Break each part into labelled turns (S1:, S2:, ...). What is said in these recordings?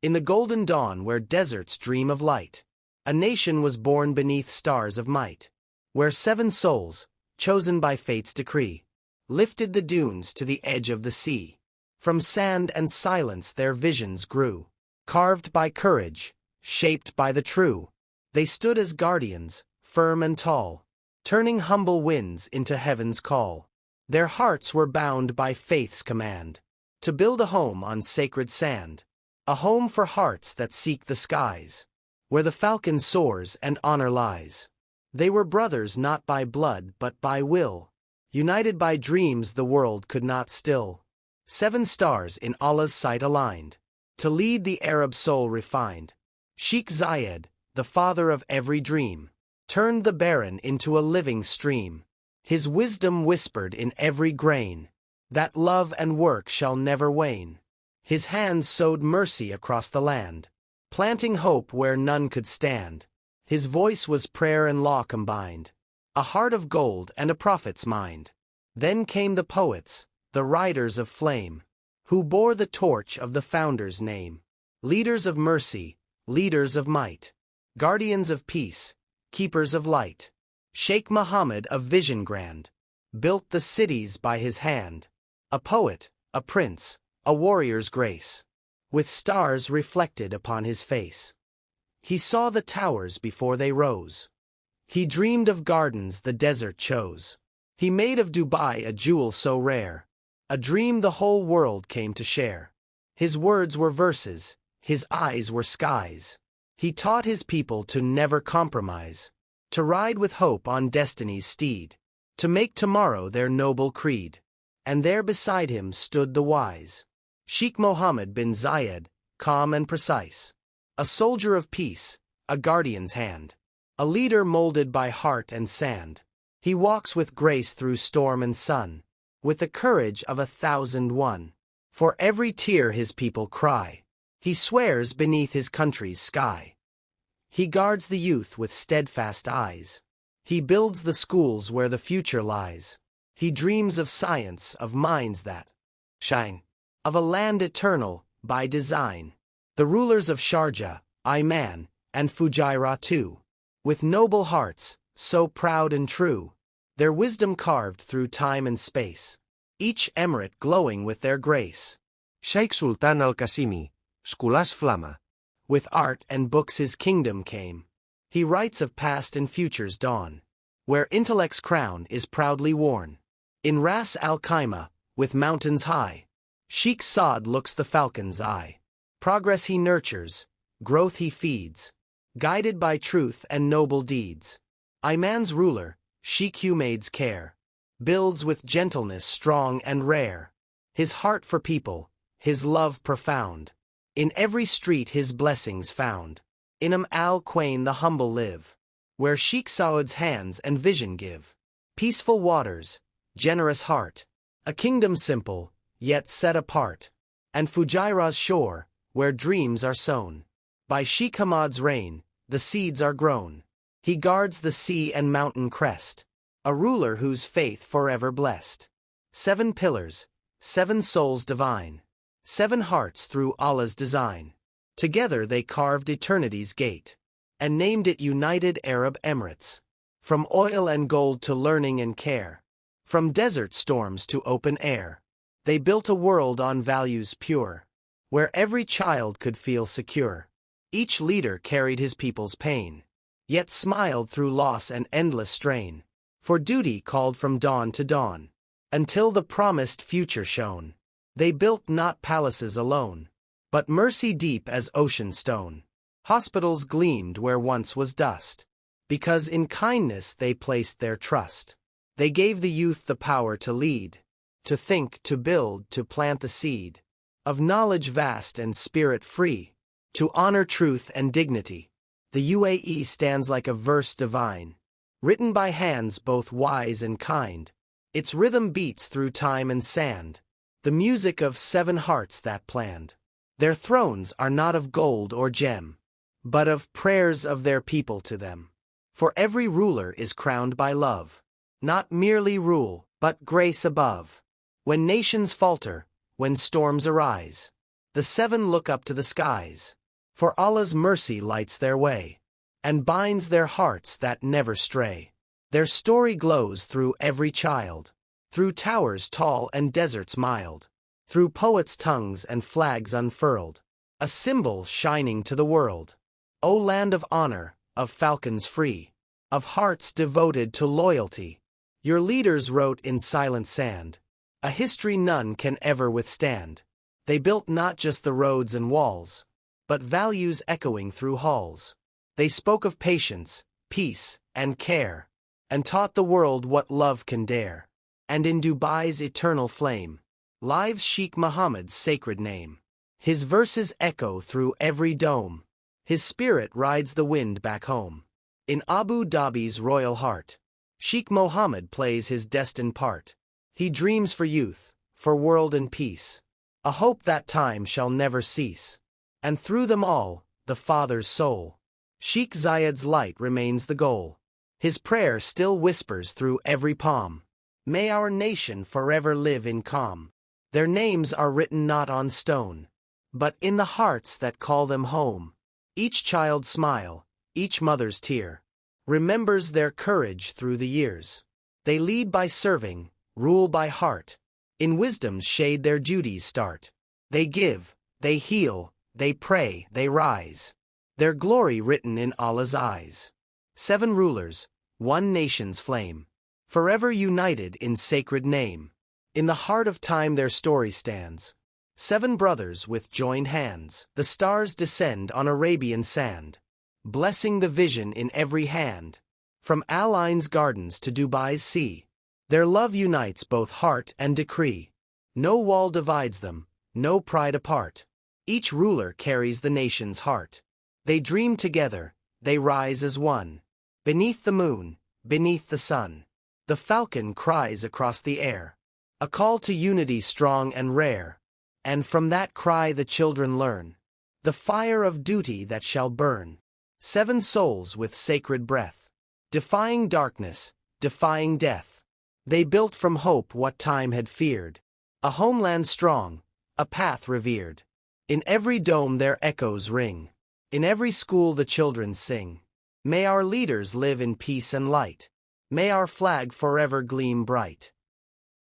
S1: In the golden dawn where deserts dream of light, a nation was born beneath stars of might, where 7 souls, chosen by fate's decree, lifted the dunes to the edge of the sea. From sand and silence their visions grew, carved by courage, shaped by the true. They stood as guardians, firm and tall, turning humble winds into heaven's call. Their hearts were bound by faith's command, to build a home on sacred sand, a home for hearts that seek the skies, where the falcon soars and honor lies. They were brothers not by blood but by will, united by dreams the world could not still. 7 stars in Allah's sight aligned, to lead the Arab soul refined. Sheikh Zayed, the father of every dream, turned the barren into a living stream. His wisdom whispered in every grain, that love and work shall never wane. His hands sowed mercy across the land, planting hope where none could stand. His voice was prayer and law combined, a heart of gold and a prophet's mind. Then came the poets, the riders of flame, who bore the torch of the founder's name. Leaders of mercy, leaders of might, guardians of peace, keepers of light. Sheikh Mohammed of vision grand, built the cities by his hand. A poet, a prince, a warrior's grace, with stars reflected upon his face. He saw the towers before they rose. He dreamed of gardens the desert chose. He made of Dubai a jewel so rare, a dream the whole world came to share. His words were verses, his eyes were skies. He taught his people to never compromise, to ride with hope on destiny's steed, to make tomorrow their noble creed. And there beside him stood the wise Sheikh Mohammed bin Zayed, calm and precise, a soldier of peace, a guardian's hand, a leader molded by heart and sand. He walks with grace through storm and sun, with the courage of 1,001. For every tear his people cry, he swears beneath his country's sky. He guards the youth with steadfast eyes. He builds the schools where the future lies. He dreams of science, of minds that shine, of a land eternal, by design. The rulers of Sharjah, Iman, and Fujairah too, with noble hearts, so proud and true, their wisdom carved through time and space, each emirate glowing with their grace.
S2: Sheikh Sultan al-Qasimi, Skulas Flama.
S1: With art and books his kingdom came. He writes of past and future's dawn, where intellect's crown is proudly worn. In Ras al-Khaimah, with mountains high, Sheikh Saad looks the falcon's eye. Progress he nurtures, growth he feeds, guided by truth and noble deeds. Iman's ruler, Sheikh Humayd's care, builds with gentleness strong and rare. His heart for people, his love profound, in every street his blessings found. In al-Quain the humble live, where Sheikh Saad's hands and vision give. Peaceful waters, generous heart, a kingdom simple, yet set apart. And Fujairah's shore, where dreams are sown. By Sheikh Hamad's reign, the seeds are grown. He guards the sea and mountain crest, a ruler whose faith forever blessed. 7 pillars, 7 souls divine, 7 hearts through Allah's design. Together they carved eternity's gate, and named it United Arab Emirates. From oil and gold to learning and care, from desert storms to open air, they built a world on values pure, where every child could feel secure. Each leader carried his people's pain, yet smiled through loss and endless strain. For duty called from dawn to dawn, until the promised future shone. They built not palaces alone, but mercy deep as ocean stone. Hospitals gleamed where once was dust, because in kindness they placed their trust. They gave the youth the power to lead, to think, to build, to plant the seed of knowledge vast and spirit free, to honor truth and dignity. The UAE stands like a verse divine, written by hands both wise and kind. Its rhythm beats through time and sand, the music of 7 hearts that planned. Their thrones are not of gold or gem, but of prayers of their people to them. For every ruler is crowned by love, not merely rule, but grace above. When nations falter, when storms arise, The seven look up to the skies, for Allah's mercy lights their way, and binds their hearts that never stray. Their story glows through every child, through towers tall and deserts mild, through poets' tongues and flags unfurled, a symbol shining to the world. O land of honor, of falcons free, of hearts devoted to loyalty, your leaders wrote in silent sand a history none can ever withstand. They built not just the roads and walls, but values echoing through halls. They spoke of patience, peace, and care, and taught the world what love can dare. And in Dubai's eternal flame lives Sheikh Mohammed's sacred name. His verses echo through every dome. His spirit rides the wind back home. In Abu Dhabi's royal heart, Sheikh Mohammed plays his destined part. He dreams for youth, for world and peace, a hope that time shall never cease. And through them all, the Father's soul, Sheikh Zayed's light remains the goal. His prayer still whispers through every palm. May our nation forever live in calm. Their names are written not on stone, but in the hearts that call them home. Each child's smile, each mother's tear, remembers their courage through the years. They lead by serving, rule by heart. In wisdom's shade their duties start. They give, they heal, they pray, they rise. Their glory written in Allah's eyes. Seven rulers, one nation's flame, forever united in sacred name. In the heart of time their story stands. Seven brothers with joined hands. The stars descend on Arabian sand, blessing the vision in every hand. From Al Ain's gardens to Dubai's sea, their love unites both heart and decree. No wall divides them, no pride apart. Each ruler carries the nation's heart. They dream together, they rise as one. Beneath the moon, beneath the sun, the falcon cries across the air, a call to unity strong and rare. And from that cry the children learn the fire of duty that shall burn. Seven souls with sacred breath, defying darkness, defying death. They built from hope what time had feared, a homeland strong, a path revered. In every dome their echoes ring, in every school the children sing. May our leaders live in peace and light, may our flag forever gleam bright.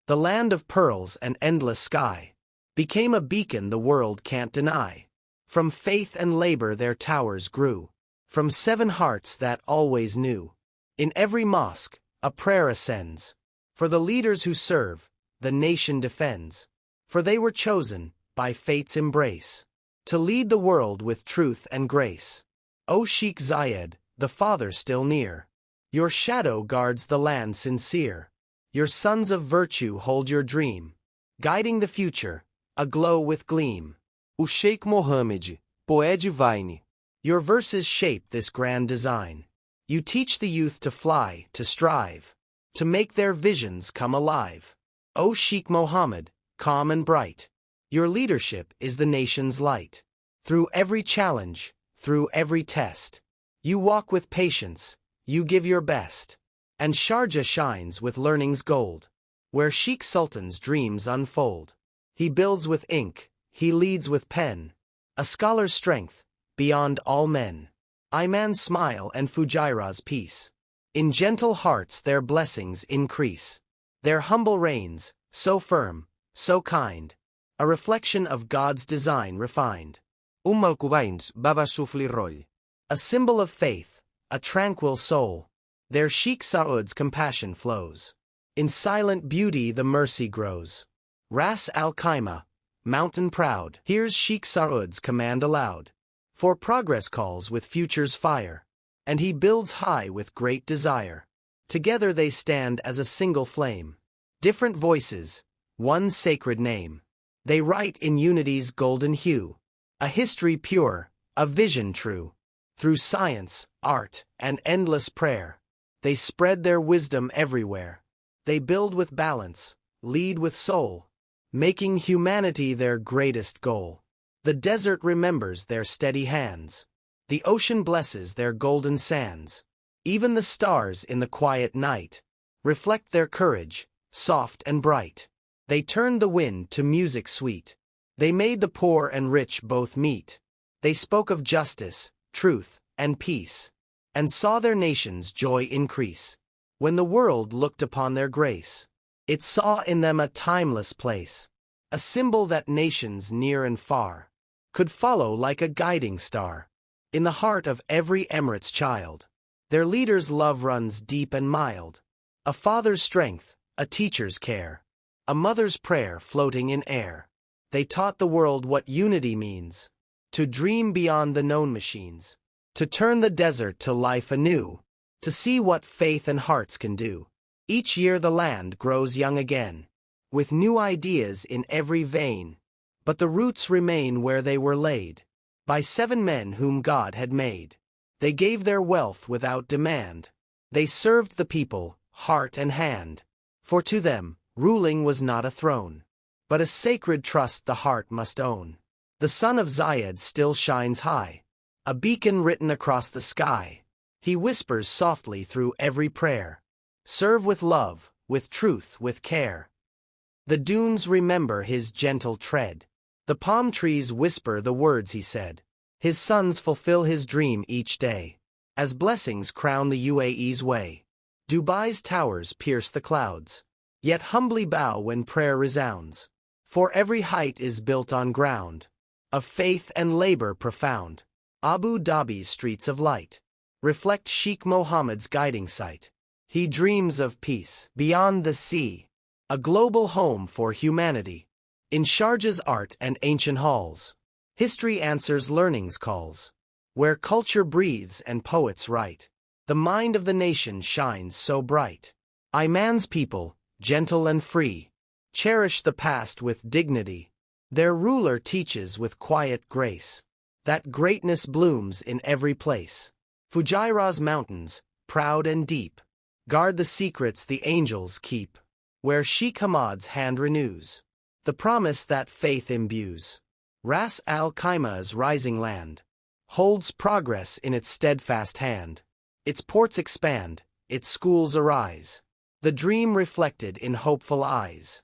S1: The land of pearls and endless sky became a beacon the world can't deny. From faith and labor their towers grew, from seven hearts that always knew. In every mosque, a prayer ascends. For the leaders who serve, the nation defends. For they were chosen, by fate's embrace, to lead the world with truth and grace. O Sheikh Zayed, the Father still near, your shadow guards the land sincere. Your sons of virtue hold your dream, guiding the future, aglow with gleam.
S2: O Sheikh Mohammed, poé divine.
S1: Your verses shape this grand design. You teach the youth to fly, to strive, to make their visions come alive. O Sheikh Mohammed, calm and bright, your leadership is the nation's light. Through every challenge, through every test, you walk with patience, you give your best. And Sharjah shines with learning's gold, where Sheikh Sultan's dreams unfold. He builds with ink, he leads with pen, a scholar's strength, beyond all men. Iman's smile and Fujairah's peace. In gentle hearts their blessings increase. Their humble reigns, so firm, so kind, a reflection of God's design refined.
S2: Malkubains baba sufli roll.
S1: A symbol of faith, a tranquil soul. There Sheikh Saud's compassion flows. In silent beauty the mercy grows. Ras al-Khaimah, mountain proud, hears Sheikh Saud's command aloud. For progress calls with future's fire, and he builds high with great desire. Together they stand as a single flame. Different voices, one sacred name. They write in unity's golden hue, a history pure, a vision true. Through science, art, and endless prayer, they spread their wisdom everywhere. They build with balance, lead with soul, making humanity their greatest goal. The desert remembers their steady hands. The ocean blesses their golden sands. Even the stars in the quiet night reflect their courage, soft and bright. They turn the wind to music sweet, They made the poor and rich both meet. They spoke of justice, truth, and peace, and saw their nation's joy increase. When the world looked upon their grace, it saw in them a timeless place, a symbol that nations near and far could follow like a guiding star. In the heart of every Emirates child, their leader's love runs deep and mild. A father's strength, a teacher's care, a mother's prayer floating in air. They taught the world what unity means, to dream beyond the known machines, to turn the desert to life anew, to see what faith and hearts can do. Each year the land grows young again, with new ideas in every vein, but the roots remain where they were laid, by 7 men whom God had made. They gave their wealth without demand. They served the people, heart and hand, for to them, ruling was not a throne, but a sacred trust the heart must own. The sun of Zayed still shines high, a beacon written across the sky. He whispers softly through every prayer, serve with love, with truth, with care. The dunes remember his gentle tread. The palm trees whisper the words he said. His sons fulfill his dream each day, as blessings crown the UAE's way. Dubai's towers pierce the clouds, yet humbly bow when prayer resounds. For every height is built on ground of faith and labor profound. Abu Dhabi's streets of light reflect Sheikh Mohammed's guiding sight. He dreams of peace beyond the sea, a global home for humanity. In Sharjah's art and ancient halls, history answers learning's calls. Where culture breathes and poets write, the mind of the nation shines so bright. Iman's people, gentle and free, cherish the past with dignity. Their ruler teaches with quiet grace that greatness blooms in every place. Fujairah's mountains, proud and deep, guard the secrets the angels keep. Where Sheikh Hamad's hand renews the promise that faith imbues. Ras Al Khaima's rising land holds progress in its steadfast hand. Its ports expand, its schools arise, the dream reflected in hopeful eyes.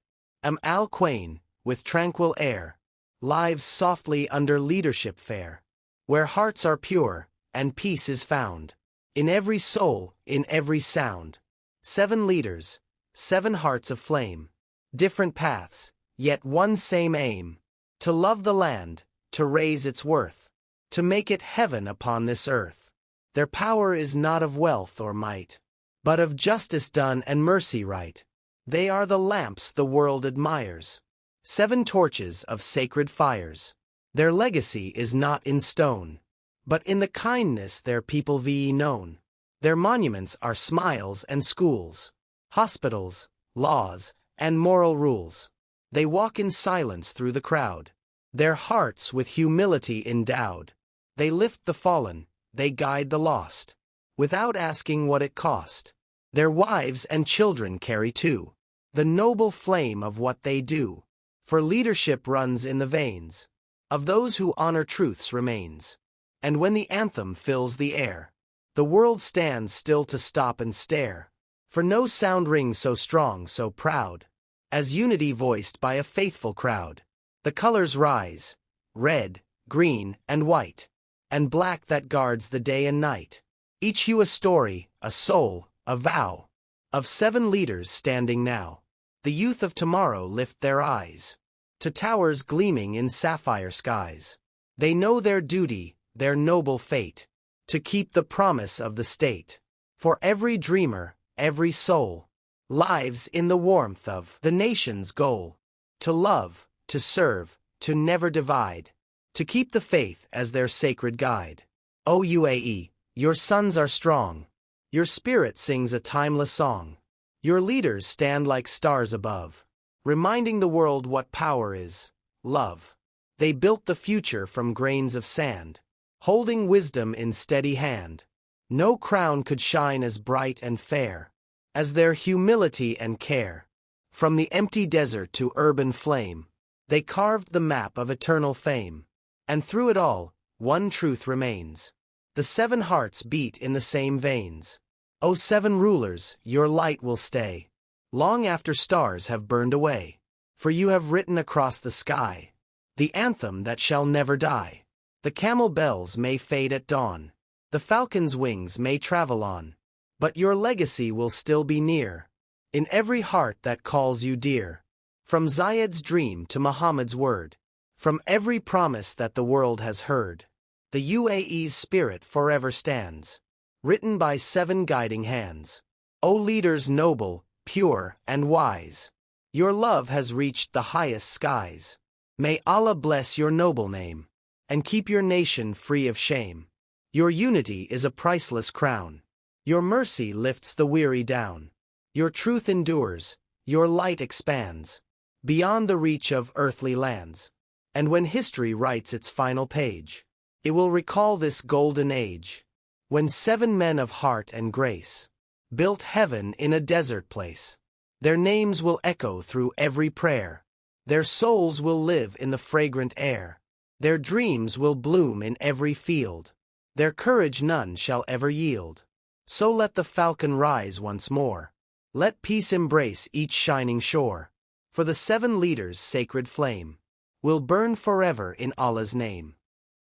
S1: Al Quain, with tranquil air, lives softly under leadership fair, where hearts are pure and peace is found. In every soul, in every sound. 7 leaders, 7 hearts of flame, different paths, yet one same aim. To love the land, to raise its worth, to make it heaven upon this earth. Their power is not of wealth or might, but of justice done and mercy right. They are the lamps the world admires, 7 torches of sacred fires. Their legacy is not in stone, but in the kindness their people be known. Their monuments are smiles and schools, hospitals, laws, and moral rules. They walk in silence through the crowd, their hearts with humility endowed. They lift the fallen, they guide the lost, without asking what it cost. Their wives and children carry too the noble flame of what they do, for leadership runs in the veins of those who honor truth's remains. And when the anthem fills the air, the world stands still to stop and stare, for no sound rings so strong, so proud, as unity voiced by a faithful crowd. The colors rise, red, green, and white, and black that guards the day and night. Each hue a story, a soul, a vow, of 7 leaders standing now. The youth of tomorrow lift their eyes to towers gleaming in sapphire skies. They know their duty, their noble fate, to keep the promise of the state. For every dreamer, every soul, lives in the warmth of the nation's goal. To love, to serve, to never divide, to keep the faith as their sacred guide. O UAE, your sons are strong. Your spirit sings a timeless song. Your leaders stand like stars above, reminding the world what power is, love. They built the future from grains of sand, holding wisdom in steady hand. No crown could shine as bright and fair as their humility and care. From the empty desert to urban flame, they carved the map of eternal fame. And through it all, one truth remains. The 7 hearts beat in the same veins. O 7 rulers, your light will stay long after stars have burned away. For you have written across the sky the anthem that shall never die. The camel bells may fade at dawn, the falcon's wings may travel on, but your legacy will still be near, in every heart that calls you dear. From Zayed's dream to Muhammad's word, from every promise that the world has heard, the UAE's spirit forever stands, written by 7 guiding hands. O leaders noble, pure, and wise, your love has reached the highest skies. May Allah bless your noble name, and keep your nation free of shame. Your unity is a priceless crown. Your mercy lifts the weary down. Your truth endures, your light expands, beyond the reach of earthly lands. And when history writes its final page, it will recall this golden age, when 7 men of heart and grace built heaven in a desert place. Their names will echo through every prayer. Their souls will live in the fragrant air. Their dreams will bloom in every field. Their courage none shall ever yield. So let the falcon rise once more. Let peace embrace each shining shore. For the 7 leaders' sacred flame will burn forever in Allah's name.